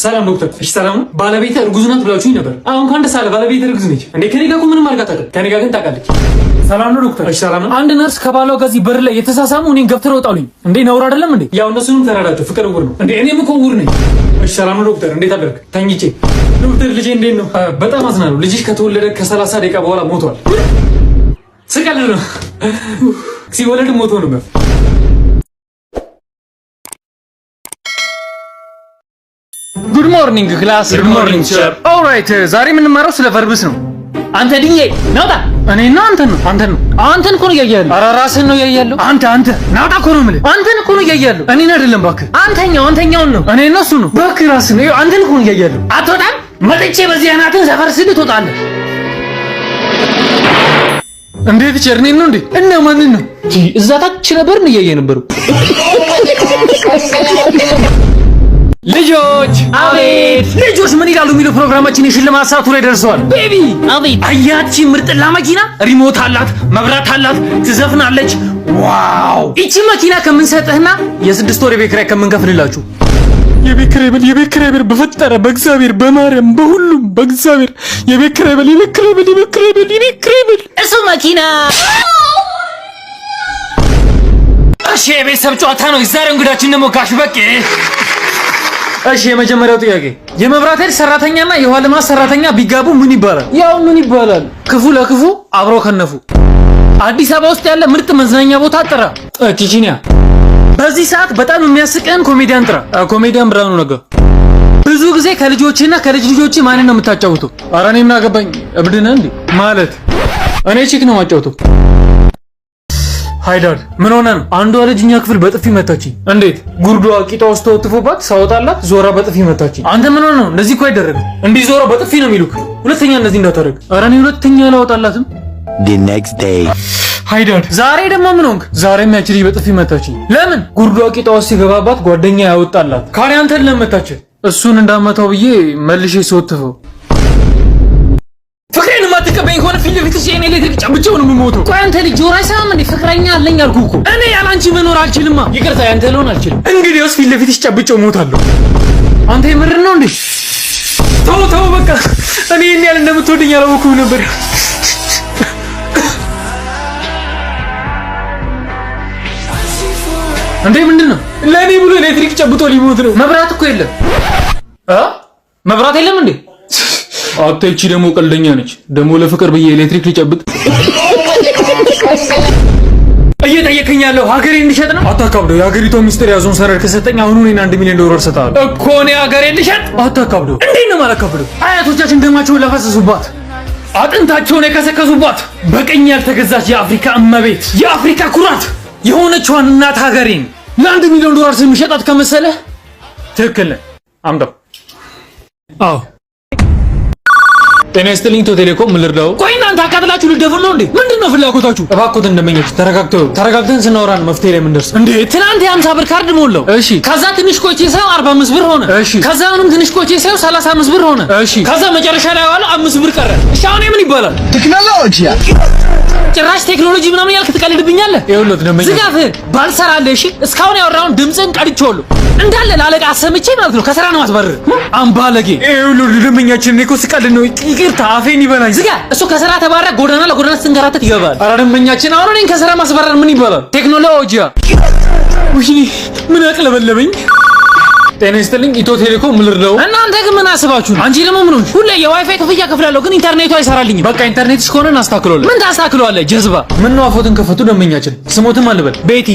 ሰላም ዶክተር። እሺ ሰላም ነው። ባለቤቴ እርጉዝ ናት ብላችሁኝ ነበር። አሁን ካንተ ሳለ ባለቤቴ እርጉዝ ነች እንዴ? ከኔ ጋር እኮ ምንም አልጋጠቀም። ከኔ ጋር ግን ታውቃለች። ሰላም ነው ዶክተር። እሺ ሰላም ነው። አንድ ነርስ ከባሏ ጋር እዚህ በር ላይ የተሳሳሙ እኔን ገፍትረው ጣሉኝ። እንዴ ነውር አይደለም እንዴ? ያው እነሱንም ተራዳቸው። ፍቅር እውር ነው እንዴ? እኔም እኮ እውር ነኝ። እሺ ሰላም ነው ዶክተር። እንዴት አደርክ? ተኝቼ። ዶክተር ልጄ እንዴት ነው? በጣም አዝናለሁ። ልጅሽ ከተወለደ ከ30 ደቂቃ በኋላ ሞቷል። ስቀልድ ነው። ሲወለድ ሞቶ ነበር። ጉድ ሞርኒንግ ክላስ። ጉድ ሞርኒንግ ሰር። ኦልራይት ዛሬ የምንማረው ስለ ቨርብስ ነው። አንተ ድኜ ናውጣ። እኔና አንተን እኮ ነው ያያያለሁ። ኧረ ራስህን ነው ያያያለሁ። አንተ ናውጣ እኮ ነው የምልህ። አንተን እኮ ነው ያያያለሁ። እኔን አይደለም እባክህ። አንተኛውን ነው። እኔ እነሱ ነው እባክህ። ራስህን ነው። አንተን እኮ ነው ያያያለሁ። አትወጣም። መጥቼ በዚህ አናትን ሰፈር ስል ትወጣለህ። እንዴት ቸርኔን ነው እንዴ? እና ማንን ነው? እዛ ታች ነበርን እያየ ነበረው። ልጆች አቤት። ልጆች ምን ይላሉ የሚለው ፕሮግራማችን የሽልማት ሰዓቱ ላይ ደርሰዋል። ቤቢ አቤት። አያቺ ምርጥላ መኪና ሪሞት አላት፣ መብራት አላት፣ ትዘፍናለች። ዋው! እቺ መኪና ከምንሰጥህና የ6 ወር የቤት ኪራይ ከምንከፍልላችሁ የቤት ኪራይ ብል በፈጠረ በእግዚአብሔር በማርያም በሁሉም በእግዚአብሔር የቤት ኪራይ ብል እሱ መኪና። እሺ የቤተሰብ ጨዋታ ነው። ዛሬ እንግዳችን ደግሞ ጋሽ በቄ። እሺ የመጀመሪያው ጥያቄ የመብራት ኃይል ሰራተኛና የውሃ ልማት ሰራተኛ ቢጋቡ ምን ይባላል? ያው ምን ይባላል? ክፉ ለክፉ አብሮ ከነፉ። አዲስ አበባ ውስጥ ያለ ምርጥ መዝናኛ ቦታ ጥራ። ቺቺኒያ። በዚህ ሰዓት በጣም የሚያስቀን ኮሜዲያን ጥራ። ኮሜዲያን ብርሃኑ ነጋ። ብዙ ጊዜ ከልጆችና ከልጅ ልጆች ማንን ነው የምታጫውተው? ኧረ እኔ ምን አገባኝ። እብድ ነህ እንዴ? ማለት እኔ ቺክ ነው የማጫውተው። ሃይዳድ ምን ሆነ ነው? አንዷ ልጅኛ ክፍል በጥፊ መታችኝ። እንዴት? ጉርዷ ቂጧ ውስጥ ተወጥፎባት ሳወጣላት ዞራ በጥፊ መታችኝ። አንተ ምን ሆነ ነው? እንደዚህ እኮ አይደረግም። እንዲህ ዞራ በጥፊ ነው የሚሉክ። ሁለተኛ እንደዚህ እንዳታረግ። ኧረ እኔ ሁለተኛ አላወጣላትም። the next day ሃይዳድ ዛሬ ደግሞ ምን ሆንክ? ዛሬም ያቺ ልጅ በጥፊ መታችኝ። ለምን? ጉርዷ ቂጧ ውስጥ ሲገባባት ጓደኛ ያወጣላት። ካሪ አንተን ለመታች። እሱን እንዳመታው ብዬ መልሼ ስወጥፈው ፍቅሬን ማትቀበኝ ሆነ ፊት ለፊት ሲኔ ኤሌክትሪክ ጨብጬው ነው የምሞተው። ቆይ አንተ ልጅ ጆሮ አይሰማም እንዴ? ፍቅረኛ አለኝ አልኩህ እኮ። እኔ ያላንቺ መኖር አልችልማ። ይቅርታ ያንተ ልሆን አልችልም። እንግዲያውስ ፊት ለፊት ጨብጬው ሞታለሁ። አንተ የምር ነው እንዴ? ተው በቃ። እኔ እኔ ያለ እንደምትወደኝ አላወኩም ነበር። እንዴ ምንድነው? ለኔ ብሎ ኤሌክትሪክ ጨብጦ ሊሞት ነው። መብራት እኮ የለም። መብራት የለም እንዴ? አትቺ ደግሞ ቀልደኛ ነች። ደግሞ ለፍቅር በየ ኤሌክትሪክ ሊጨብጥ እየጠየቀኝ ያለው ሀገሬን እንድሸጥ ነው። አታካብደው። የሀገሪቷ ሚስጥር ያዞን ሰነድ ከሰጠኝ አሁን እኔን $1 ሚሊዮን እሰጥሃለሁ እኮ። እኔ ሀገሬን ልሸጥ? አታካብደው። እንዴት ነው ማላካብደው? አያቶቻችን ደማቸውን ለፈሰሱባት፣ አጥንታቸውን የከሰከሱባት፣ በቀኝ ያልተገዛች የአፍሪካ እመቤት፣ የአፍሪካ ኩራት የሆነችዋን እናት ሀገሬን $1 ሚሊዮን የሚሸጣት ከመሰለህ ትክክል ነህ። አምጣው። አዎ ጤና ይስጥልኝ። ኢትዮ ቴሌኮም ምን ልርዳው? ቆይ እናንተ አቃጥላችሁ ልደፍር ነው እንዴ? ምንድነው ፍላጎታችሁ? እባክዎት እንደመኞች ተረጋግተን ስናወራን መፍትሄ ላይ ምን ደርስ እንዴ? ትናንት የ50 ብር ካርድ ሞላው። እሺ ከዛ ትንሽ ቆይቼ ሳይው 45 ብር ሆነ። እሺ ከዛ አሁንም ትንሽ ቆይቼ ሳይው 35 ብር ሆነ። እሺ ከዛ መጨረሻ ላይ ዋለ 5 ብር ቀረ። እሺ አሁን ምን ይባላል? ቴክኖሎጂ። ጭራሽ ቴክኖሎጂ ምናምን ያልክ ትቀልድብኛለህ? ይኸውልህ ደመኛ ዝጋፍህን ባልሰራልህ። እሺ እስካሁን ያወራውን ድምፅን ቀድቼዋለሁ እንዳለ ላለቃ አሰምቼ ማለት ነው። ከስራ ነው ማስባረር አምባለጌ። ይኸውልህ ደመኛችን እኔ እኮ ስቀልድ ነው። ይቅርታ አፌን ይበላኝ። ዝጋ። እሱ ከስራ ተባረ ጎዳና ለጎዳና ስንገራተት ይገባል። ኧረ ደመኛችን አሁን እኔን ከስራ ማስባረር ምን ይባላል? ቴክኖሎጂ። ውይ ምን አቅለበለበኝ። ጤና ይስጥልኝ። ኢትዮ ቴሌኮም ምን ልርዳው? እናንተ ግን ምን አስባችሁ ነው? አንቺ ደግሞ ምን ሆንሽ? ሁሌ የዋይፋይ ክፍያ ከፍላለሁ ግን ኢንተርኔቱ አይሰራልኝም። በቃ ኢንተርኔትሽ ከሆነ እናስተካክለዋለን። ምን ታስተካክለዋለህ? ጀዝባ። ምን ነው አፎትን ከፈቱ ደመኛችን። ስሞትም አልበል። ቤቲ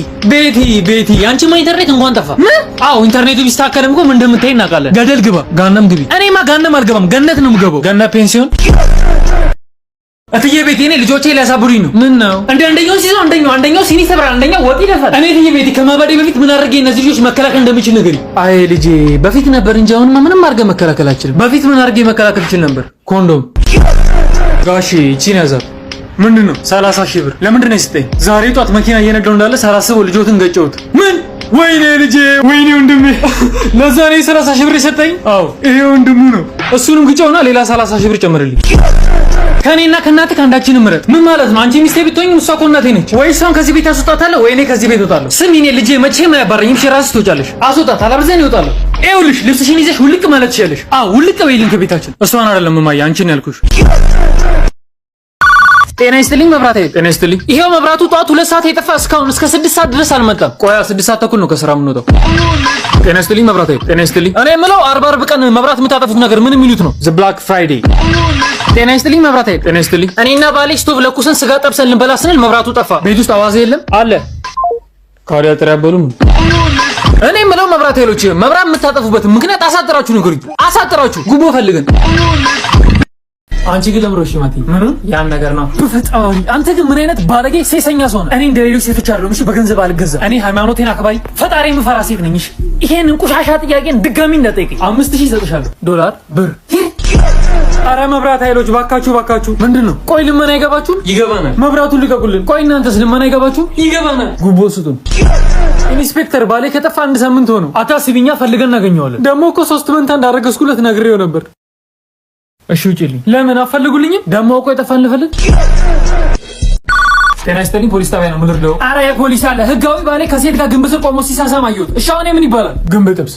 አንቺማ ኢንተርኔት እንኳን ጠፋ። ምን? አዎ ኢንተርኔቱ ቢስተካከልም እኮ ምን እንደምታይ እናውቃለን። ገደል ግባ፣ ጋነም ግቢ። እኔማ ጋነም አልገባም፣ ገነት ነው የምገባው። ገነት ፔንሲዮን። እትዬ ቤቴ እኔ ልጆቼ ሊያሳብዱኝ ነው። ምን ነው እንደ አንደኛው ሲዞ አንደኛው ሲኒ ሰብራ አንደኛው ወጥ ይደፋል። እኔ እትዬ ቤቴ ከማባዴ በፊት ምን አድርጌ እነዚህ ልጆች መከላከል እንደምችል ንገሪኝ። አይ ልጄ በፊት ነበር እንጂ አሁንማ ምንም አድርገህ መከላከል አልችልም። በፊት ምን አድርጌ መከላከል እችል ነበር? ኮንዶም። ጋሺ እቺን ያዛት። ምንድነው? 30 ሺህ ብር። ለምንድን ነው የሰጠኝ? ዛሬ ጧት መኪና እየነዳሁ እንዳለ ሳላስበው ልጆትን ገጨሁት። ምን? ወይኔ ልጄ፣ ወይኔ ወንድሜ። ለዛ ነው 30 ሺህ ብር የሰጠኝ? አዎ ይሄ ወንድሙ ነው። እሱንም ግጨውና ሌላ 30 ሺህ ብር ጨምርልኝ። ከኔና ከእናትህ አንዳችንን ምረጥ። ምን ማለት ነው? አንቺ ሚስቴ ብትሆኝም እሷ እኮ እናቴ ነች። ወይ እሷን ከዚህ ቤት አስወጣታለሁ ወይ እኔ ከዚህ ቤት እወጣለሁ። ስሚ እኔ ልጄ መቼም አያባረኝም። እራስሽ ትወጫለሽ። አስወጣት፣ አለበለዚያ እኔ እወጣለሁ። ይኸውልሽ ልብስሽን ይዘሽ ውልቅ ማለት ትችያለሽ። አዎ ውልቅ በይልን ከቤታችን። እሷን አይደለም እማዬ አንቺን ያልኩሽ። ጤና ይስጥልኝ መብራት ኃይል። ጤና ይስጥልኝ። ይሄው መብራቱ ጠዋት 2 ሰዓት የጠፋ እስካሁን እስከ 6 ሰዓት ድረስ አልመጣም። ቆያ 6 ሰዓት ተኩል ነው ከስራ የምንወጣው። ጤና ይስጥልኝ መብራት ኃይል። ጤና ይስጥልኝ። እኔ የምለው 40 ቀን መብራት የምታጠፉት ነገር ምን የሚሉት ነው? ዘ ብላክ ፍራይዴይ። ጤና ይስጥልኝ መብራት ኃይል። ጤና ይስጥልኝ። እኔና ባሌ ስቶቭ ለኩሰን ስጋ ጠብሰን ልንበላ ስንል መብራቱ ጠፋ። ቤት ውስጥ አዋዜ የለም አለ ካዲያ ተራበሉም። እኔ የምለው መብራት ኃይሎች መብራት የምታጠፉበት ምክንያት አሳጥራችሁ ንገሩኝ። አሳጥራችሁ ጉቦ ፈልገን። አንቺ ግን ለምሮሽ ማቲ ያን ነገር ነው በፈጣሪ። አንተ ግን ምን አይነት ባለጌ ሴሰኛ ሰው ነህ? እኔ እንደሌሎች ሴቶች አይደለም። እሺ በገንዘብ አልገዛም። እኔ ሃይማኖቴን አክባሪ ፈጣሪ የምፈራ ሴት ነኝ። እሺ ይሄንን ቁሻሻ ጥያቄን ድጋሚ እንዳጠይቀኝ 5000 እሰጥሻለሁ። $፣ ብር። አረ መብራት ኃይሎች ባካችሁ ባካችሁ። ምንድነው? ቆይ ልመና አይገባችሁ? ይገባናል። መብራቱን ልቀቁልን። ቆይ እናንተስ ልመና አይገባችሁ? ይገባናል። ጉቦ ስጡን። ኢንስፔክተር ባሌ ከጠፋ 1 ሳምንት ሆነው። አታስቢኛ ፈልገን እናገኘዋለን። ደግሞ እኮ 3 መንታ እንዳረገዝኩለት ነግሬው ነበር። እሺ ውጪልኝ። ለምን አፈልጉልኝም? ደሞ እኮ የጠፋን ልፈልግ። ጤና ይስጥልኝ ፖሊስ ጣቢያ ነው ምልርደው። አረ የፖሊስ አለ ህጋዊ ባሌ ከሴት ጋር ግንብ ስር ቆሞ ሲሳሳም አየሁት። እሺ አሁን ምን ይባላል? ግንብ ጥብስ።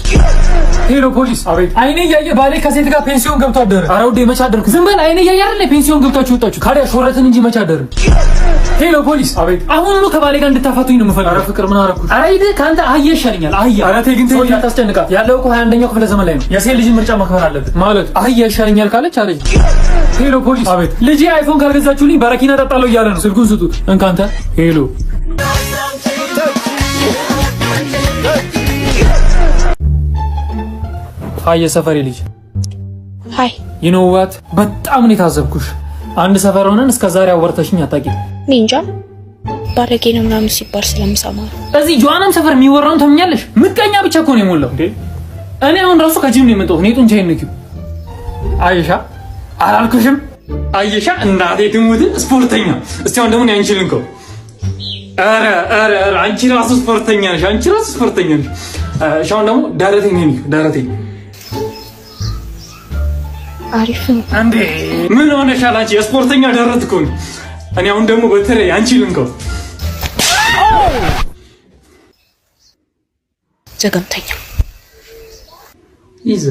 ሄሎ ፖሊስ። አቤት። አይኔ እያየ ባሌ ከሴት ጋር ፔንሲዮን ገብቶ አደረ። አረ ወዴ መች አደርክ? ዝም በል። አይኔ እያየ አይደል ፔንሲዮን ገብታችሁ ወጣችሁ። ካዲያ ሾረትን እንጂ መች አደርን። ሄሎ ፖሊስ። አቤት። አሁን ነው ከባሌ ጋር እንድታፋቱኝ ነው የምፈልገው። አረ ፍቅር ምን አደረኩት? አረ ሂድ ከአንተ አህያ ይሻለኛል። አህያ። አረ ተይ ግን ተይ አታስጨንቃት። ያለው እኮ 21ኛው ክፍለ ዘመን ላይ ነው። የሴት ልጅ ምርጫ ማክበር አለበት ማለት። አህያ ይሻለኛል ካለች አለች። ሄሎ ፖሊስ። አቤት። ልጄ አይፎን ካልገዛችሁልኝ በረኪና ጠጣለሁ እያለ ነው። ስልኩን ስጡት። እንካንተ ሄሎ ሃይ የሰፈሬ ልጅ ሃይ you know what በጣም ነው የታዘብኩሽ። አንድ ሰፈር ሆነን እስከ ዛሬ አወርተሽኝ አታውቂም። ኒንጃ ባለጌ ነው ምናምን ሲባል ስለምሰማ እዚህ ጆአናም ሰፈር የሚወራውን ተምኛለሽ። ምቀኛ ብቻ እኮ ነው የሞላው እንዴ። እኔ አሁን ራሱ ከጂም ነው የመጣሁት። እኔ ጡንቻዬን ንኪው። አይሻ አላልኩሽም? አይሻ እናቴ ትሙት ስፖርተኛ። እስቲ አሁን ደግሞ አንቺ ልንከው። አረ አንቺ ራሱ ስፖርተኛ ነሽ። አንቺ ራሱ ስፖርተኛ ነሽ። ሻውን ደግሞ ዳረቴን ነኝ ዳረቴን አሪፍ ነው እንዴ። ምን ሆነሻል አንቺ? የስፖርተኛ ዳረት እኮ ነው። እኔ አሁን ደግሞ በተለይ አንቺ ልንከው። ዘገምተኛ ይዛ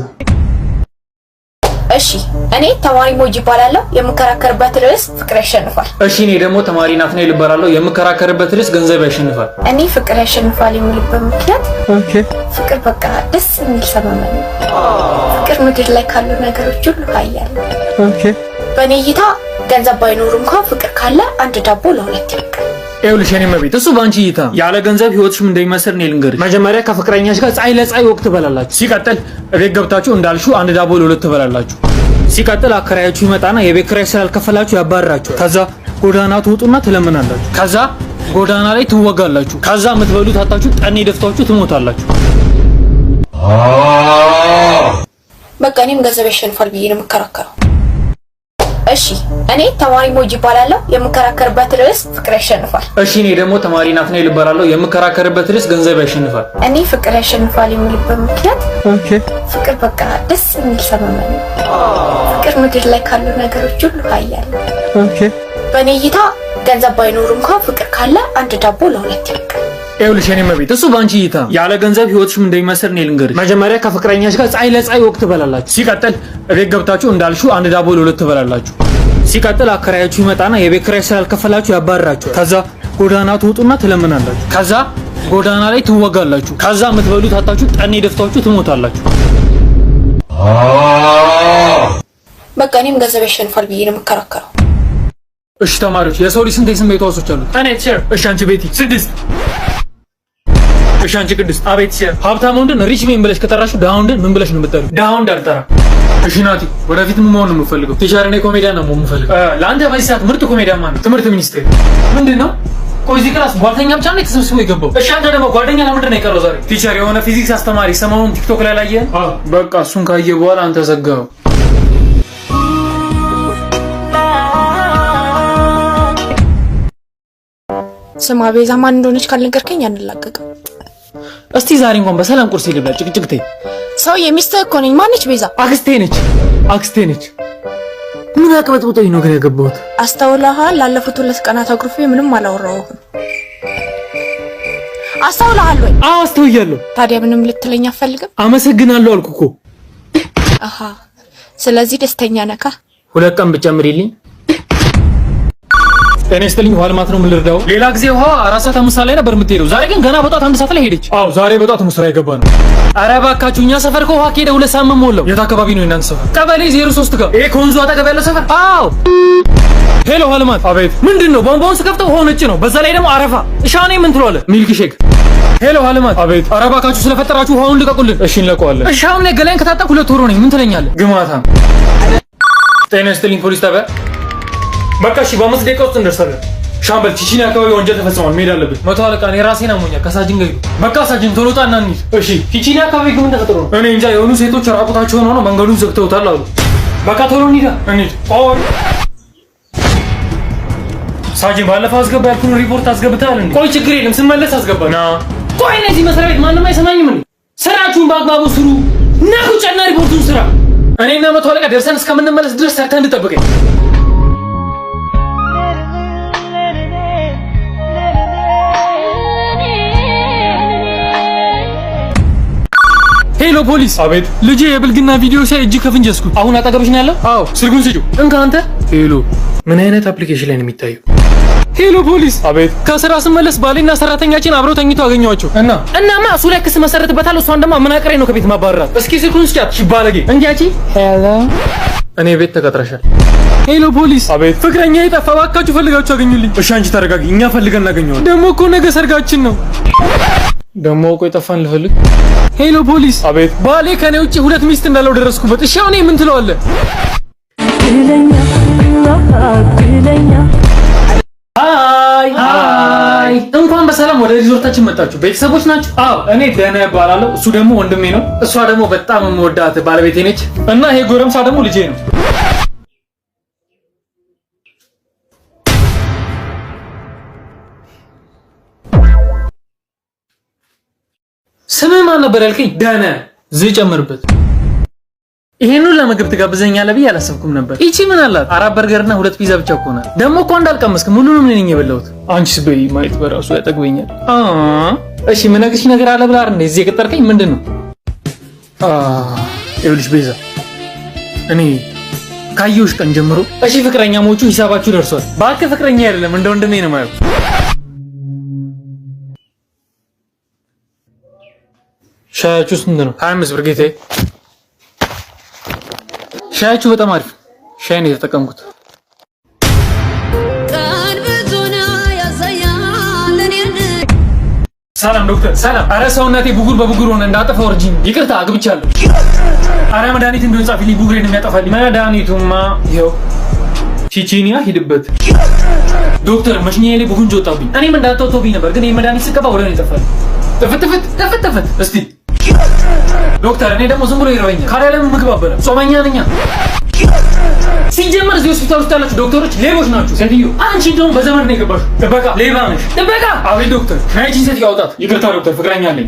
እሺ እኔ ተማሪ ሞጂ ይባላለሁ። የምከራከርበት ርዕስ ፍቅር ያሸንፋል። እሺ እኔ ደግሞ ተማሪ ናትናኤል ይባላለሁ። የምከራከርበት ርዕስ ገንዘብ ያሸንፋል። እኔ ፍቅር ያሸንፋል የምልበት ምክንያት ፍቅር በቃ ደስ የሚል ሰመመን ነው። ፍቅር ምድር ላይ ካሉ ነገሮች ሁሉ ኃያል ነው። በእኔ እይታ ገንዘብ ባይኖር እንኳን ፍቅር ካለ አንድ ዳቦ ለሁለት ይበቃል። ይኸውልሽ የኔ መቤት እሱ ባንቺ እይታ ያለ ገንዘብ ህይወትሽም እንደሚመስል ነው ልንገርሽ። መጀመሪያ ከፍቅረኛሽ ጋር ፀሐይ ለፀሐይ ወቅት ትበላላችሁ። ሲቀጥል እቤት ገብታችሁ እንዳልሽው አንድ ዳቦ ለሁለት ትበላላችሁ። ሲቀጥል አከራያችሁ ይመጣና የቤት ኪራይ ስላልከፈላችሁ ያባርራችሁ። ከዛ ጎዳና ትወጡና ትለምናላችሁ። ከዛ ጎዳና ላይ ትወጋላችሁ። ከዛ የምትበሉት አጣችሁ ጠኔ ደፍታችሁ ትሞታላችሁ። በቃ እኔም ገንዘብ ያሸንፋል ብዬ ነው የምከራከረው። እሺ እኔ ተማሪ ሞጂ ይባላለሁ። የምከራከርበት ርዕስ ፍቅር ያሸንፋል። እሺ እኔ ደግሞ ተማሪ ናትናኤል ይባላለሁ። የምከራከርበት ርዕስ ገንዘብ ያሸንፋል። እኔ ፍቅር ያሸንፋል የምልበት ምክንያት ፍቅር በቃ ደስ የሚል ሰመመን ነው። ፍቅር ምድር ላይ ካሉ ነገሮች ሁሉ ኃያል ነው። በእኔ እይታ ገንዘብ ባይኖር እንኳን ፍቅር ካለ አንድ ዳቦ ለሁለት ይበቃል። ይኸውልሽ የኔ መቤት እሱ ባንቺ እይታ ያለ ገንዘብ ህይወትሽም እንደሚመስል ነው ልንገርሽ። መጀመሪያ ከፍቅረኛሽ ጋር ፀሐይ ለፀሐይ ወቅት ትበላላችሁ። ሲቀጥል እቤት ገብታችሁ እንዳልሽው አንድ ዳቦ ለሁለት ትበላላችሁ። ሲቀጥል አከራያችሁ ይመጣና የቤት ኪራይ ስላልከፈላችሁ ያባርራችሁ። ከዛ ጎዳና ትወጡና ትለምናላችሁ። ከዛ ጎዳና ላይ ትወጋላችሁ። ከዛ የምትበሉት አጣችሁ ጠኔ ደፍታችሁ ትሞታላችሁ። በቃ እኔም ገንዘብ ያሸንፋል ብዬ ነው የምከራከረው። እሺ ተማሪዎች የሰው ልጅ ስንት የስሜት ህዋሶች አሉት? እኔ ቲቸር። እሺ አንቺ ቤቲ 6። እሺ አንቺ ቅድስት። አቤት ቲቸር። ሀብታም ወንድን ሪች ሜን ብለሽ ከጠራሽው ደሃ ወንድን ምን ብለሽ ነው የምትጠሪው? ደሃ ወንድ አልጠራም። እሺ ናቲ ወደፊት ምን መሆን ነው የምፈልገው? ቲቸር እኔ ኮሜዲያን ነው የምፈልገው። ለአንተ በዚህ ሰዓት ምርጥ ኮሜዲያን ማለት ትምህርት ሚኒስቴር። ምንድነው? ቆይ እዚህ ክላስ ጓደኛ ብቻ ነው የተሰብስበው የገባው? እሺ አንተ ደግሞ ጓደኛ ለምንድን ነው የቀረው ዛሬ? ቲቸር የሆነ ፊዚክስ አስተማሪ ሰሞኑን ቲክቶክ ላይ ላየ። በቃ እሱን ካየ በኋላ አንተ ዘጋው። ስማ ቤዛ ማን እንደሆነች ካልነገርከኝ አንላቀቅም። እስቲ ዛሬ እንኳን በሰላም ቁርስ ይልብላ። ጭቅጭቅቴ ሰው የሚስትህ እኮ ነኝ። ማነች ቤዛ? አክስቴ ነች። ምን አቀበጥብጦኝ ነው ግን የገባሁት? አስተውለሃል? ላለፉት 2 ቀናት አግርፌ ምንም አላወራሁም። አስተውለሃል ወይ? አዎ አስተውያለሁ። ታዲያ ምንም ልትለኝ አትፈልግም? አመሰግናለሁ አልኩ እኮ። አሃ ስለዚህ ደስተኛ ነካ? 2 ቀን ብጨምሪልኝ። እኔ ስትልኝ ውሃ ልማት ነው የምልርዳው። ሌላ ጊዜ ውሃ 4 ሰዓት 5 ሰዓት ላይ ነበር የምትሄደው። ዛሬ ግን ገና በጧት 1 ሰዓት ላይ ሄደች። አዎ ዛሬ በጧት ነው ስራ የገባ ነው። ኧረ እባካችሁ እኛ ሰፈር ከውሃ ከሄደ 2 ሳምንት ሞላው። የት አካባቢ ነው የእናንተ ሰፈር? ቀበሌ 03 ጋር። ይሄ ከወንዙ አጠገብ ያለው ሰፈር? አዎ። ሄሎ ውሃ ልማት። አቤት። ምንድነው? ቧንቧውን ስከፍተው ውሃው ነጭ ነው። በዛ ላይ ደግሞ አረፋ። እሻኔ ምን ትሏለ? ሚልክ ሼክ። ሄሎ ውሃ ልማት። አቤት። ኧረ እባካችሁ ስለፈጠራችሁ ውሃውን ልቀቁልን። እሺ እንለቀዋለን። እሺ አሁን ላይ ገላይን ከታጠብኩ 2 ወር ነኝ። ምን ትለኛለህ? ግማታ። ጤና ይስጥልኝ ፖሊስ ጣቢያ። በቃ እሺ በ5 ደቂቃ ውስጥ እንደርሳለን። ሻምበል ቺቺኒ አካባቢ ወንጀል ተፈጽሟል። መሄድ አለብን። 100 አለቃ እኔ ራሴን አሞኛል። ከሳጅን ጋር በቃ ሳጅን ቶሎ ጣና እንሂድ። እሺ ቺቺኒ አካባቢ ግን ምን ተፈጥሮ ነው? እኔ እንጃ። የሆኑ ሴቶች ራቁታቸውን ሆነው መንገዱን ዘግተውታል አሉ። በቃ ቶሎ እንሂድ። ቆይ ሳጅን ባለፈው አስገባ ያልኩን ሪፖርት አስገብተሃል እንዴ? ቆይ ችግር የለም ስመለስ አስገባ ና። ቆይ እነዚህ መስሪያ ቤት ማንም አይሰማኝም እንዴ? ስራችሁን በአግባቡ ስሩ እና ቁጭና ሪፖርቱን ስራ። እኔና 100 አለቃ ደርሰን እስከምንመለስ ድረስ ሰርተህ እንድጠብቀኝ። ሄሎ ፖሊስ። አቤት። ልጄ የብልግና ቪዲዮ ሳይ እጅ ከፍንጅ ያዝኩት። አሁን አጠገብሽ ነው ያለው? አዎ። ስልኩን ስጪው። እንካ አንተ። ሄሎ ምን አይነት አፕሊኬሽን ላይ ነው የሚታየው? ሄሎ ፖሊስ። አቤት። ከስራ ስመለስ ባሌና ሰራተኛችን አብረው ተኝተው አገኘኋቸው። እናማ እሱ ላይ ክስ መሰረትበታል። እሷን ደግሞ አመናቅሬ ነው ከቤት ማባረራት። እስኪ ስልኩን ስጫት። ባለጌ እንጃቺ። ሄሎ እኔ ቤት ተቀጥረሻል። ሄሎ ፖሊስ። አቤት። ፍቅረኛ የጠፋ እባካችሁ ፈልጋችሁ አገኙልኝ። እሺ አንቺ ተረጋጊ፣ እኛ ፈልገን እናገኘዋለን። ደግሞ እኮ ነገ ሰርጋችን ነው። ደግሞ ቆይ ጠፋን ልፈልግ። ሄሎ ፖሊስ። አቤት። ባሌ ከኔ ውጪ 2 ሚስት እንዳለው ደረስኩበት። እሺ አሁን ምን ትለዋለህ? ሃይ እንኳን በሰላም ወደ ሪዞርታችን መጣችሁ። ቤተሰቦች ናችሁ? አዎ እኔ ደህና እባላለሁ። እሱ ደግሞ ወንድሜ ነው። እሷ ደግሞ በጣም የምወዳት ባለቤቴ ነች። እና ይሄ ጎረምሳ ደግሞ ልጄ ነው። ስምህ ማን ነበር ያልከኝ? ዳነ ዝ ጨምርበት። ይሄንን ለምግብ ትጋብዘኛለህ ብዬ አላሰብኩም ነበር። እቺ ምን አላት? 4 በርገርና 2 ፒዛ ብቻ እኮ ናት። ደግሞ እኮ እንዳልቀመስክ ሙሉንም ነኝ የበላሁት። አንቺስ በይ ማየት በራሱ ያጠግበኛል። እሺ ምን ነግርሽ ነገር አለ ብላ አይደል እዚህ የቀጠርከኝ? ምንድነው? ይኸውልሽ ቤዛ እኔ ካየሁሽ ቀን ጀምሮ እሺ ፍቅረኛሞቹ ሂሳባችሁ ደርሷል። እባክህ ፍቅረኛ አይደለም እንደ ወንድሜ ነው የማየው። ሻያችሁ ስንት ነው? 25 ብር ጌታዬ። ሻያችሁ በጣም አሪፍ ሻይ ነው የተጠቀምኩት። ሰላም ዶክተር። ሰላም። አረ ሰውነቴ ብጉር በብጉር ሆነ እንዳጠፋ ወርጂኝ። ይቅርታ አግብቻለሁ። አረ መድኃኒት እንደሆነ ጻፊልኝ፣ ብጉሬን የሚያጠፋልኝ መድኃኒቱማ ይኸው። ቺቺኒያ ሂድበት ዶክተር። መሽኛዬ ላይ ብጉንጅ ወጣብኝ። እኔም እንዳታውቶብኝ ነበር ግን ይሄ መድኃኒት ስቀባ ወደ እኔ ጠፋል። ተፈተፈት እስቲ ዶክተር። እኔ ደግሞ ዝም ብሎ ይረበኛል። ካዲያ ለምን ምግብ አበላም? ጾመኛ ነኝ። ሲጀመር እዚህ ሆስፒታል ውስጥ ያላችሁ ዶክተሮች ሌቦች ናችሁ። ሴትዮ አንቺ እንደውም በዘመድ ነው የገባሽው። ጥበቃ ሌባ ነሽ። ጥበቃ። አቤት ዶክተር። ናይቺን ሴት ያውጣት። ይቅርታ ዶክተር ፍቅረኛ አለኝ።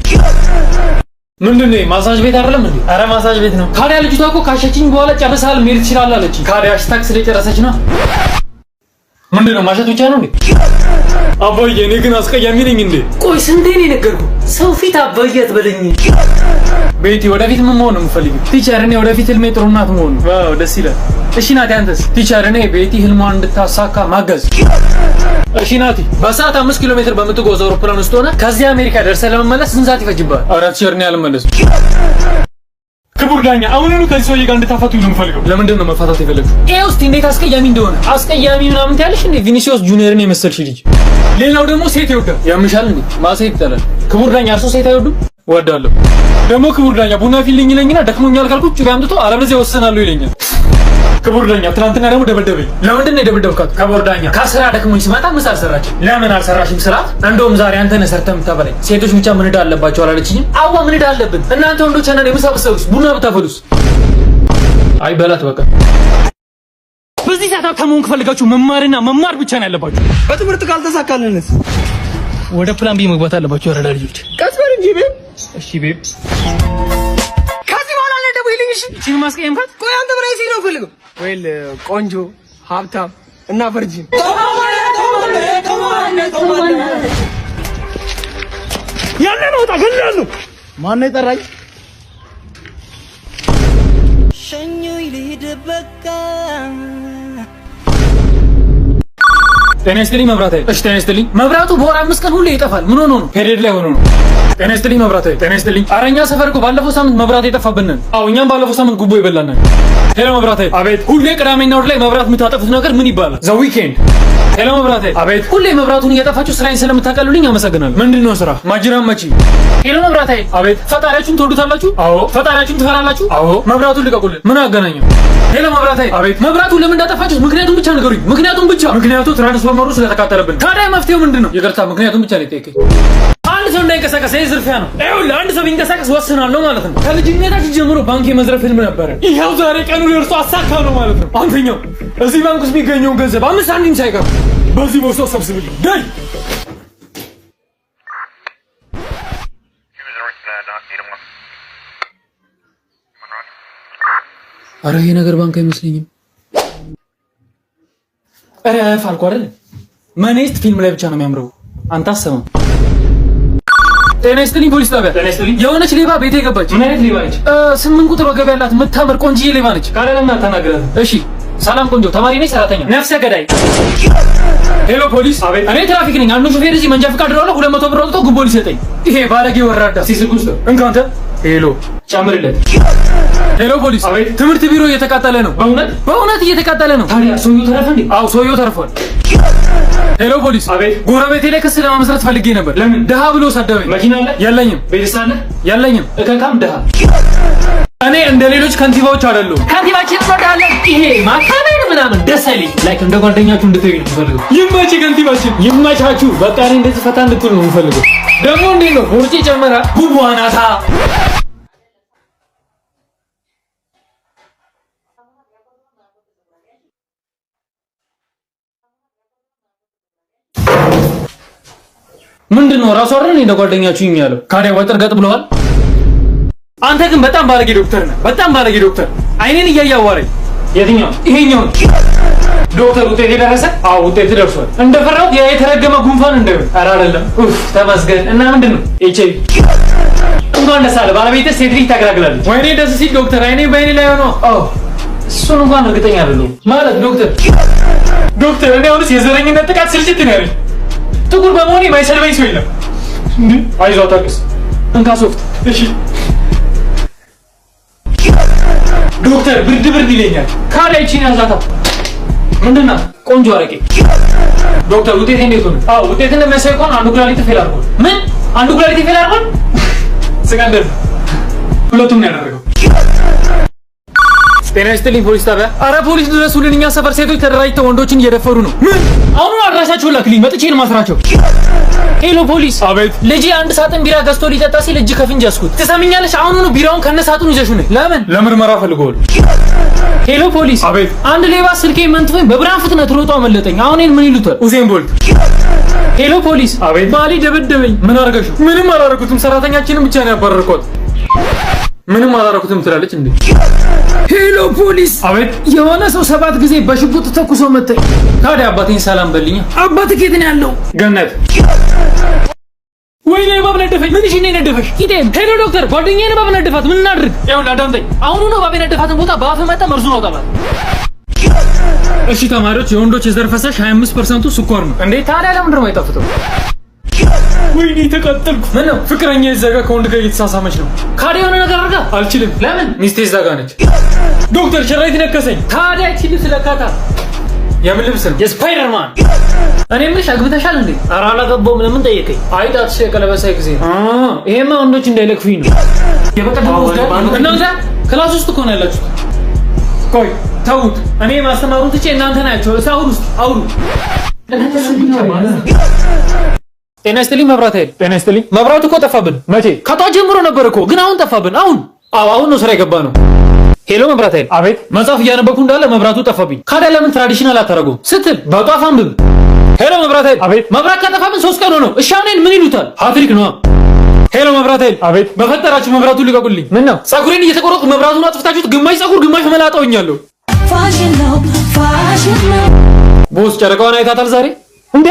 ምንድን ነው ማሳጅ ቤት አይደለም እንዴ? አረ ማሳጅ ቤት ነው። ካዲያ ልጅቷ እኮ ካሸችኝ በኋላ ጨርሰሃል መሄድ ትችላለህ አለችኝ። ካዲያ ታክስ ስለጨረሰች ነው። ምንድን ነው ማሸት ብቻ ነው እንዴ? አባዬ እኔ ግን አስቀያሚ ነኝ እንዴ? ቆይ ስንቴ ነው የነገርኩህ? ሰው ፊት አባዬ አትበለኝ። ቤቲ ወደፊት ምን መሆን ነው የምፈልገው? ቲቸር። እኔ ወደፊት ህልሜ ጥሩ እናት መሆን ነው። ዋው ደስ ይላል። እሺ ናቲ አንተስ? ቲቸር። እኔ ቤቲ ህልሟን እንድታሳካ ማገዝ። እሺ ናቲ በሰዓት 5 ኪሎ ሜትር በምትጓዝ አውሮፕላን ውስጥ ሆነ ከዚህ አሜሪካ ደርሰህ ለመመለስ ስንት ሰዓት ይፈጅብሃል? 4 ቲቸር። እኔ አልመለስም። ክቡር ዳኛ አሁኑኑ ከዚህ ሰውዬ ጋር እንድታፋቱ ነው የምፈልገው። ለምንድን ነው መፋታት የፈለግሽው? ይሄ ውስጥ እንዴት አስቀያሚ እንደሆነ። አስቀያሚ ምናምን ትያለሽ እንዴ? ቪኒሲዮስ ጁኒየርን የመሰልሽ ልጅ። ሌላው ደግሞ ሴት ይወዳል። ያምሻል እንዴ? ማሴት ይጠላል። ክቡር ዳኛ እርሶ ሴት አይወዱም? ወዳለሁ። ደግሞ ክቡር ዳኛ ቡና ፊልኝ ይለኝና ደክሞኛል ካልኩት ጭቃ አምጥቶ አለበለዚያ ወሰናለሁ ይለኛል። ክቡር ዳኛ ትናንትና ደግሞ ደበደበኝ። ለምንድን ነው የደበደብካት? ክቡር ዳኛ ከስራ ደክሞኝ ስመጣ ምሳ አልሰራችም። ለምን አልሰራሽም ስላት፣ እንደውም ዛሬ አንተ ነህ ሰርተህ የምታበላኝ፣ ሴቶች ብቻ ምን ዕዳ አለባቸው አላለችኝም? አዋ ምን ዕዳ አለብን እናንተ ወንዶች እና የምሳ ብትሰሩስ ቡና ብታፈሉስ? አይ በላት በቃ። በዚህ ሰዓት ከመሆን ከፈልጋችሁ መማርና መማር ብቻ ነው ያለባችሁ። በትምህርት ካልተሳካልንስ ወደ ፕላን ቢ መግባት አለባችሁ። ያረዳ ልጆች ቀስ በል እንጂ ቤብ። እሺ ቤብ ከዚህ በኋላ ለደቡይልኝ እሺ እቺን ማስቀየምካት? ቆይ አንተ ምን አይነት ነው ፈልገው? ወይል ቆንጆ ሀብታም እና ቨርጂን ያለ ነው ታገኛለሁ። ማን ነው የጠራኝ? ሸኙኝ ልሂድ በቃ። ጤና ይስጥልኝ መብራት ኃይል። እሺ ጤና ይስጥልኝ። መብራቱ በወር 5 ቀን ሁሌ ይጠፋል። ምን ሆኖ ነው? ፔሪድ ላይ ሆኖ ነው። ጤና ይስጥልኝ መብራት ኃይል። ጤና ይስጥልኝ። ኧረ እኛ ሰፈር እኮ ባለፈው ሳምንት መብራት የጠፋብን። አዎ እኛም ባለፈው ሳምንት ጉቦ ይበላናል። ሄሎ መብራት ኃይል። አቤት። ሁሌ ቅዳሜና እሑድ ላይ መብራት የምታጠፉት ነገር ምን ይባላል? ዘ ዊኬንድ። ሄሎ መብራት ኃይል። አቤት። ሁሌ መብራቱን እየጠፋችሁ ስራዬን ስለምታቀሉልኝ አመሰግናለሁ። ምንድነው ስራ? ማጅራም መቺ። ሄሎ መብራት ኃይል። አቤት። ፈጣሪያችሁን ትወዱታላችሁ? አዎ። ፈጣሪያችሁን ትፈራላችሁ? አዎ። መብራቱን ልቀቁልን። ምን አገናኘው? ሄሎ መብራት ኃይል። አቤት። መብራቱን ለምን እንዳጠፋችሁት ምክንያቱም ብቻ ንገሩኝ። ምክንያቱም ብቻ። ምክንያቱ ትራንስፎርመሩ ስለተቃጠለብን። ታዲያ መፍትሄው ምንድነው? ይቅርታ ምክንያቱም ብቻ ነው የጠየቀኝ። አንድ ሰው እንዳይንቀሳቀስ ይሄ ዝርፊያ ነው። ይኸውልህ አንድ ሰው ቢንቀሳቀስ ወስናለሁ ማለት ነው። ከልጅነታችን ጀምሮ ባንክ የመዝረፍ ህልም ነበረ። ይኸው ዛሬ ቀኑ ደርሶ አሳካ ነው ማለት ነው። አንተኛው እዚህ ባንክ ውስጥ የሚገኘውን ገንዘብ 5 ሳንቲም ሳይቀር በዚህ ቦርሳ ሰብስብልኝ። ዳይ ኧረ ይሄ ነገር ባንክ አይመስለኝም። ኧረ ፋልኩ አይደል? መኔስት ፊልም ላይ ብቻ ነው የሚያምረው። አንተ አሰማም። ጤና ይስጥልኝ ፖሊስ ጣቢያ። ጤና ይስጥልኝ። የሆነች ሌባ ቤቴ ገባች። ምን አይነት ሌባ ነች? 8 ቁጥር ወገብ ያላት የምታምር ቆንጂዬ ሌባ ነች። ካለ ለምን አታናግራት? እሺ ሰላም ቆንጆ፣ ተማሪ ነኝ ሰራተኛ፣ ነፍሰ ገዳይ። ሄሎ ፖሊስ። አቤት። እኔ ትራፊክ ነኝ። አንዱ ሹፌር እዚህ መንጃ ፈቃድ ድሮለ 200 ብር አውጥቶ ጉቦ ሊሰጠኝ። ይሄ ባለጌ ወራዳ ሲስቅ ውስጥ እንካንተ። ሄሎ ጨምርለት። ሄሎ ፖሊስ። አቤት። ትምህርት ቢሮ እየተቃጠለ ነው። በእውነት እየተቃጠለ ነው። ታዲያ ሰውየው ተረፈ እንዴ? አዎ ሰውየው ተርፏል። ሄሎ ፖሊስ። አቤት። ጎረቤቴ ላይ ክስ ለማመስረት ፈልጌ ነበር። ለምን? ደሃ ብሎ ሰደበኝ። መኪና አለ? የለኝም። ቤትስ አለ? የለኝም። እከካም ደሃ። እኔ እንደ ሌሎች ከንቲባዎች አይደለሁም። ከንቲባችን እንወዳለን። ይሄ ማካበል ምናምን ደስ አይለኝ። ላይክ እንደ ጓደኛችሁ እንድትሆኑ ፈልገው። ይመች ከንቲባችን፣ ይመቻችሁ። በቃ እኔ እንደዚህ ፈታ እንድትሆኑ ነው የምፈልገው። ደግሞ እንዴት ነው ቦርጬ ጨመራ? ጉቧናታ ምንድነው? ራሱ አይደል እንደ ጓደኛችሁ የሚያለው? ካዲያ ወጥር ገጥ ብለዋል። አንተ ግን በጣም ባለጌ ዶክተር ነህ። በጣም ባለጌ ዶክተር። አይኔን እያያዋረኝ። የትኛው? ይሄኛው ዶክተር። ውጤት ደረሰ? አዎ ውጤት ደርሷል። እንደፈራሁት ያ የተረገመ ጉንፋን እንደው። ኧረ አይደለም። ኡፍ ተመስገን። እና ምንድነው? ኤችአይቪ። እንኳን ደስ አለ። ባለቤትህ ሴት ልጅ ታገላግላለች። ወይኔ ደስ ሲል ዶክተር። አይኔ በአይኔ ላይ ሆኖ እሱን እንኳን እርግጠኛ አይደለሁም ማለት ዶክተር እኔ አሁንስ የዘረኝነት ጥቃት ስልችት ነው ያለኝ። ጥቁር በመሆኔ የማይሰልበኝ ሰው የለም። አይዞህ አታልቅስ። እንካ ሶፍት። እሺ ዶክተር ብርድ ይለኛል። ካዲያ ይቺን ያዛታ። ምንድን ናት? ቆንጆ አረቄ። ዶክተር ውጤት እንዴት ሆነ? አዎ ውጤት እንደሚያሳይ ከሆነ አንዱ ኩላሊት ፌል አድርጓል። ምን? አንዱ ኩላሊት ፌል አድርጓል? ስቀንደር ሁለቱም ነው ያደረገው። ጤና ይስጥልኝ ፖሊስ ጣቢያ። አረ ፖሊስ ድረሱልን፣ እኛ ሰፈር ሴቶች ተደራጅተው ወንዶችን እየደፈሩ ነው። ምን? አሁን አድራሻቸውን ላክልኝ፣ መጥቼ ነው ማስራቸው። ሄሎ ፖሊስ። አቤት። ልጄ አንድ ሳጥን ቢራ ገዝቶ ሊጠጣ ሲል እጅ ከፍንጅ ያዝኩት። ትሰምኛለሽ? አሁኑኑ ቢራውን ከነሳጥኑ ይዘሽው ነይ። ለምን? ለምርመራ ፈልገዋል። ሄሎ ፖሊስ። አቤት። አንድ ሌባ ስልኬን መንትፎኝ በብርሃን ፍጥነት ሮጦ አመለጠኝ። አሁን ምን ይሉታል? ኡሴን ቦልት። ሄሎ ፖሊስ። አቤት። ባሌ ደበደበኝ። ምን አደረገሽው? ምንም አላደረኩትም፣ ሰራተኛችንን ብቻ ነው ያባረርኩት። ምንም አላደረኩትም ትላለች እንዴ? ሄሎ ፖሊስ። አቤት። የሆነ ሰው 7 ጊዜ በሽጉጥ ተኩሶ መታኝ። ታዲያ አባቴን ሰላም በልኝ። አባትህ የት ነው ያለው? ገነት። ወይኔ እባብ ነደፈኝ። ምን እሺ ነው ነደፈሽ? ኪቴም። ሄሎ ዶክተር፣ ጓደኛዬን እባብ ነደፋት። ምን እናድርግ? ይኸውልህ አዳምጠኝ። አሁኑ ነው እባብ የነደፋትን ቦታ በአፍ መጣ መርዙን አውጣላት። እሺ ተማሪዎች፣ የወንዶች የዘር ፈሳሽ 25%ቱ ስኳር ነው። እንዴ ታዲያ ለምንድን ነው የማይጣፍጠው? ወይኔ ተቃጠልኩ። ምን ነው? ፍቅረኛ ይዘጋ ከወንድ ጋር እየተሳሳመች ነው። ካዲያ የሆነ ነገር አድርጋ። አልችልም። ለምን? ሚስቴ ይዘጋ ነች። ዶክተር ሸራይት ነከሰኝ። ታዲያ እቺ ልብስ ለካታ የምን ልብስ ነው? የስፓይደርማን። እኔ ምንሽ አግብተሻል እንዴ? ኧረ አላገባሁም። ለምን ጠየቀኝ? አይጣትሽ የቀለበሳይ ጊዜ ነው። ይሄማ ወንዶች እንዳይለክፉኝ ነው። የበቀደም ወስደ እናንተ ክላስ ውስጥ እኮ ነው ያላችሁት። ቆይ ተውት። እኔ ማስተማሩን ትቼ እናንተ ናቸው ሳውሩ ውስጥ አውሩ። ጤና ይስጥልኝ መብራት ኃይል። ጤና ይስጥልኝ። መብራቱ እኮ ጠፋብን። መቼ? ከጧት ጀምሮ ነበር እኮ ግን አሁን ጠፋብን። አሁን ነው ስራ የገባ ነው። ሄሎ መብራት ኃይል። አቤት። መጽሐፍ እያነበብኩ እንዳለ መብራቱ ጠፋብኝ። ካዲያ ለምን ትራዲሽናል አታረጉም ስትል በጧፍ አንብብ። ሄሎ መብራት ኃይል። አቤት። መብራት ከጠፋብን 3 ቀን ሆነው። እሺ አሁን ምን ይሉታል? ሃትሪክ ነው። ሄሎ መብራት ኃይል። አቤት። በፈጠራችሁ መብራቱን ልቀቁልኝ። ምን ነው? ፀጉሬን እየተቆረጥኩ መብራቱን አጥፍታችሁት ግማሽ ፀጉር ግማሽ መላጣውኛለሁ። ፋሽን ነው ፋሽን ነው። ቦስ ጨረቃዋን አይታታል ዛሬ? እንዴ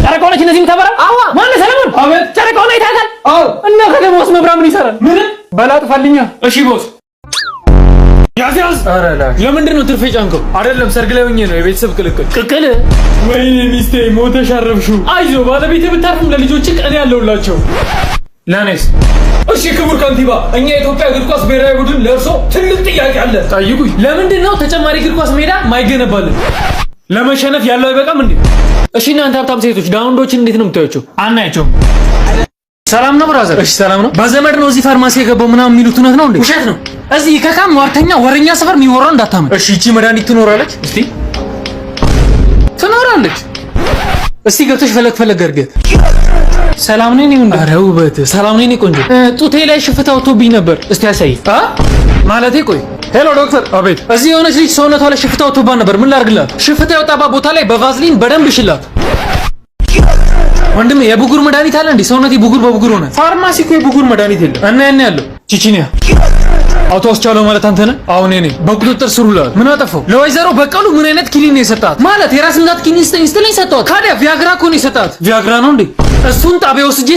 ጨረቃው ነች እነዚህም ተበራ? አዋ ማን ሰለሞን? አቤት። ጨረቃውን አይታታል? አዎ። እና ከተማውስ መብራት ምን ይሰራል? ምን በላጥፋልኛ። እሺ ቦስ ያዝ ያዝ። ኧረ ላሽ ለምንድን ነው ትርፌ ጫንከው? አይደለም ሰርግ ላይ ሆኜ ነው። የቤተሰብ ቅልቅል ቅቅል። ወይኔ ሚስቴ ሞተሽ አረፍሽው። አይዞህ ባለቤቴ ብታርፍም ለልጆች ቀን ያለውላቸው። ለኔስ? እሺ ክቡር ከንቲባ፣ እኛ የኢትዮጵያ እግር ኳስ ብሔራዊ ቡድን ለእርሶ ትልቅ ጥያቄ አለ። ጠይቁኝ። ለምንድን ነው ተጨማሪ እግር ኳስ ሜዳ ማይገነባልን? ለመሸነፍ ያለው አይበቃም እንዴ? እሺ እናንተ ሀብታም ሴቶች ዳውንዶችን እንዴት ነው የምታዩቸው? አናያቸውም። ሰላም ነው ብራዘር? እሺ ሰላም ነው። በዘመድ ነው እዚህ ፋርማሲ የገባው ምናምን የሚሉት እውነት ነው እንዴ? ውሸት ነው። እዚህ ከካም ሟርተኛ ወረኛ ሰፈር የሚወራው እንዳታመን። እሺ እቺ መድኃኒት ትኖራለች? እስቲ ትኖራለች። እስቲ ገብተሽ ፈለግ ፈለግ አድርገት። ሰላም ነኝ ነው እንዴ? ኧረ ውበት ሰላም ነኝ ቆንጆ። ጡቴ ላይ ሽፍታ ወጥቶብኝ ነበር። እስቲ ያሳይ። ማለቴ ቆይ ሄሎ ዶክተር። አቤት። እዚህ የሆነች ልጅ ሰውነቷ ላይ ሽፍታ ወጥቶባት ነበር። ምን ላድርግላት? ሽፍታ የወጣባት ቦታ ላይ በቫዝሊን በደንብ ሽላት። ወንድሜ የብጉር መድኃኒት አለ እንዴ? ሰውነቴ ብጉር በብጉር ሆነ። ፋርማሲ እኮ የብጉር መድኃኒት የለም። እና ያን ያለው ቺቺኒያ አውቶ አስቻለው ማለት አንተ ነህ? አሁን እኔ በቁጥጥር ስር ውለሃል። ምን አጠፋው? ለወይዘሮ በቀሉ ምን አይነት ኪኒን ነው የሰጣት? ማለት የራስ ምታት ኪኒን ስትለኝ ሰጠኋት። ካዲያ ቪያግራ እኮ ነው የሰጣት። ቪያግራ ነው እንዴ? እሱን ጣቢያ ወስጄ